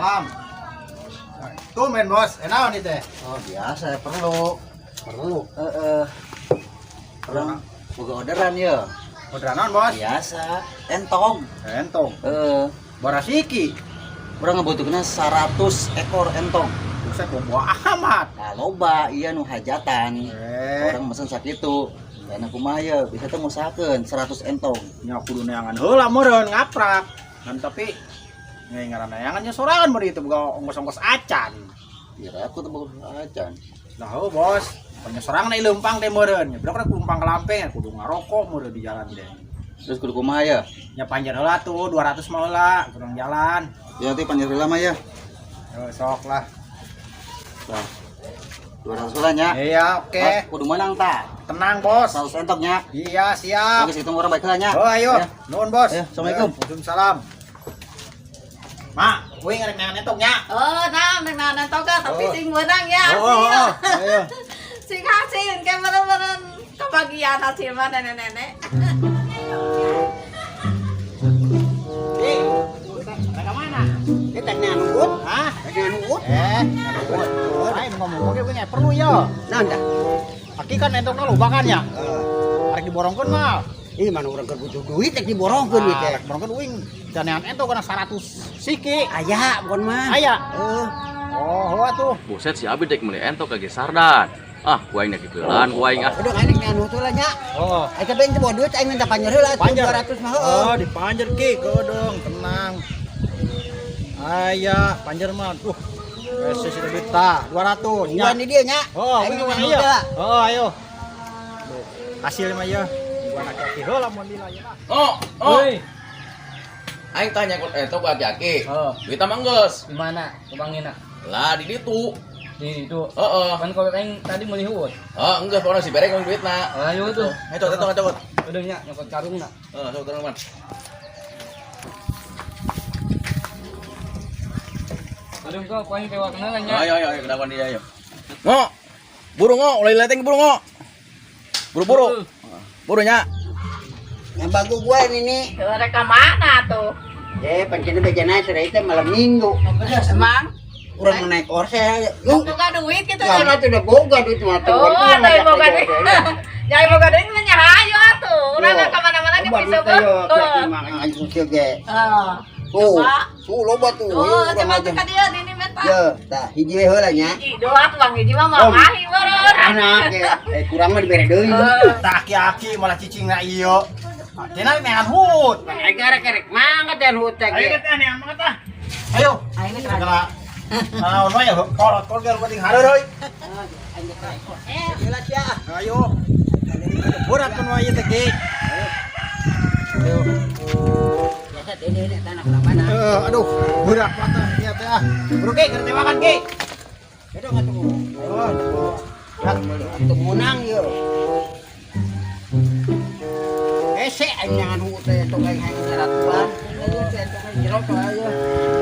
Salam. Tumben bos, enak nih teh. Oh biasa perlu. Orang boga orderan ya. Orderan bos. Biasa. Entong. Entong. Borasiki. Orang ngebutuhna 100 ekor entong. Buset bobo amat. Nah loba iya nu hajatan. Orang Orang mesen sakitu. Karena kumaha ya bisa teh ngusahakeun 100 entong. nya kudu neangan heula meureun ngaprak. Kan tapi ngai ngaranna neangannya sorangan meureun itu boga ongkos-ongkos acan. Kira aku tuh bagus acan. Nah, bos. Panya sorangan ieu leumpang teh meureun. Nya budak kumpang ke lampeng kudu ngarokok meureun di jalan deh. Terus kudu kumaha ya? Nya panjer heula tuh 200 mah heula kurang jalan. Ya nanti panjer heula mah ya. Yo sok lah. Nah. 200 heula nya. Iya, oke. Kudu menang ta. Tenang, bos. 100 entongnya. Iya, siap. Oke, situ orang baik heula nya. Oh, ayo. Ya. Nuhun, bos. Ayo, assalamualaikum. Waalaikumsalam. Mak, kuing ngarek neangan entongnya. Oh, nah, toga tapi Oh. sing menang ya. Ayo. Sing hasil kayak meren-meren kebagian hasil mah nenek-nenek. Ih, mereka mana? Kita nyangut. Hah? Nyangut. Nyangut. Ayo ngomong ge we perlu ya. Nanda. Aki kan entongna loba kan ya? Arek diborongkeun mah. Ih mana orang butuh duit rek diborongkeun ieu teh. Arek borongkeun uing. Dan neangan entong kana 100 siki. Aya bukan mah. Aya. Oh, atuh. Buset si Abi dek meuli entok kage sardan. Ah, kuaing nak geulan, kuaing ah. Udah aing nyangut heula nya. Oh. Ai teh teu duit aing minta panjer heula 200 mah heueuh. Oh, dipanjer ki, dong, tenang. Aya, panjer mah. Wes sudah beta 200. Bukan di dia nya. Oh, aing ini nyangut iya. heula. Oh, ayo. Hasil mah ya. Gua nak kaki heula mun dina ya. Oh, Hoi. aing tanya ku entok ka aki. Oh. Duit mah geus. Di mana kebangina? Lah di ditu. Di itu. Heeh. Kan kalau aing tadi meuli heueut. Heeh, enggeus pokona si berek ngomong duitna. Ayo tuh. Ayo. Udah nya nyokot karungna. Heeh, sok terang man. Udah kau paling tewa kenal nya. Ayo, kedawan dia ayo. Ngo. Buru ngo, ulai leteng buru ngo. Buru-buru. Buru nya. Yang bagus gua ini. Mereka mana tuh? Pancen bejana cerai teh malam minggu. Emang? Urang naik orse. Yuk, boga duit gitu Ya kan? mah udah boga duit mah tuh. Oh, ada yang boga duit. Jangan boga duit mah nyahayo atuh. Urang nggak kemana-mana ke pisau Tuh, tuh loba tuh. Tuh, coba tuh ka dia di meta. Ya, tah hiji we heula nya. Hiji doang Bang, hiji mah mamahi meureun. Anak ya, kurang mah dibere deui. Tak aki malah cicingna ieu. Tina neangan hut. Aing karek mangkat dan hutek. Ayo kita neangan banget ah. Ayo. Aing teh Segala. Naon wae kolot-kolot geus penting hareuy euy. Jelas ya. Ayo. Berat pun wae teh ki. Ayo. Biasa ini tanah mana? Aduh, berat patah ya teh ah. Buru ki keur tewakan ki. Itu ngatuh. Oh. Atuh munang yo. Ese aing jangan hutek tong aing hayang ratuan. Aduh, tong aing jero tong ayo.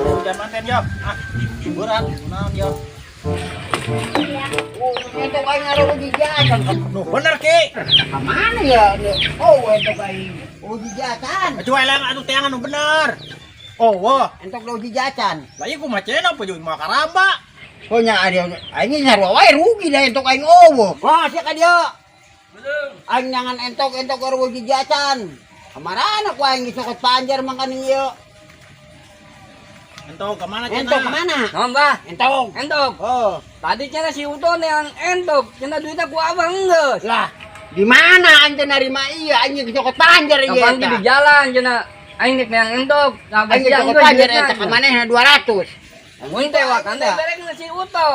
Hujan manten yo. Ah, berat naon yo. Itu aing ngaruh jijatan. Nuh, bener ki. Mana ya? Oh, itu aing. Oh, jijatan. Cuai lang anu teangan nu bener. Oh, wah. Entok lo jijatan. Lah ieu kumaha cenah peujuh mah karamba. Oh nya ada aing nyaruh wae rugi dah entok aing owo. Wah, sia ka dia. Aing jangan entok karo jijatan. Kamarana ku aing disokot panjar makan ieu. Entok ke mana cenah? Entok kemana? Nambah. Entok. Entok. Oh, Tadi cenah si Uton yang entok, cenah duitnya ku abang geus. lah di mana aing teh narima ieu aing disokot panjar ieu. Kapan di jalan cenah aing nek yang entok. Aing disokot panjar eta ka manehna 200. Mun teh wakan teh berek si Uto.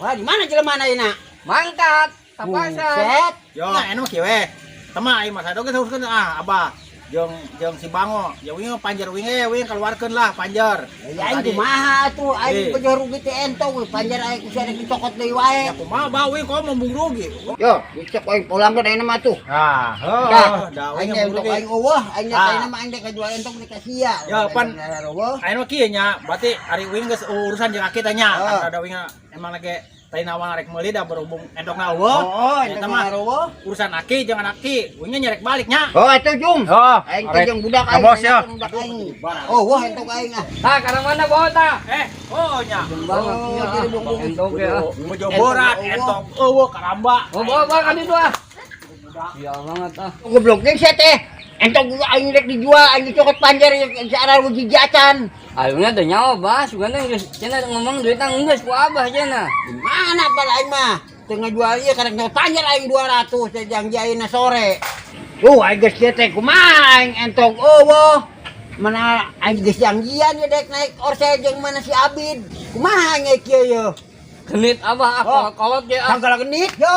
Wah, di mana jelema ayeuna? Mangkat, tapasar. Buset. Yo, anu kieu we. Tema aing mah sadog geus uruskeun Abah. Jeung si Bango. Ya wingi panjer wingi keluarkeun lah panjer. Ya aing kumaha atuh aing peujuh rugi teh entok panjar aing kudu dicokot deui wae. Ya kumaha bae kok membung rugi. Yo, dicek aing pulang ke daerah mah tuh. Ah, Dah, da aing wingi entok rugi. aing eueuh, aing nyataina mah aing teh kajual entok di kasia. Ya, pan. Eueuh. Aing mah kieu nya, berarti ari wingi geus urusan jeung aki teh nya. Kan ada wingi emang lagi tadi nawang rek meuli da berhubung endok na eueuh. Oh, Eta entok mah ngaruh. urusan aki jeung anak ki, unya nyarek baliknya. Oh, itu Jung. Oh, Aing arek teh jeung budak kabos ya. budak aing. Oh, wah entok aing ah. Tah, karang mana bawa tah? Oh nya. Banget Oh, nya. jadi bung-bung. Entok ya. Mojoboran entok eueuh karamba. Oh, bawa kan itu ah. Sial banget ah. Goblok ge sia teh. Entok aing rek dijual, aing dicokot panjer si arah rugi jacan. Ayeuna teh nyawa bah, sugana geus cenah ngomong duitna geus ku abah cenah. Di mana pala aing mah? Tengah jual ieu karek nyokot panjer aing 200 teh jang ayeuna sore. Aing geus kieu teh kumaha aing entok eueuh. Mana aing geus janjian ya dek naik orse jeung mana si Abid. Kumaha aing kieu ye? Genit abah Oh. kolot ge ah. Sagala genit yo.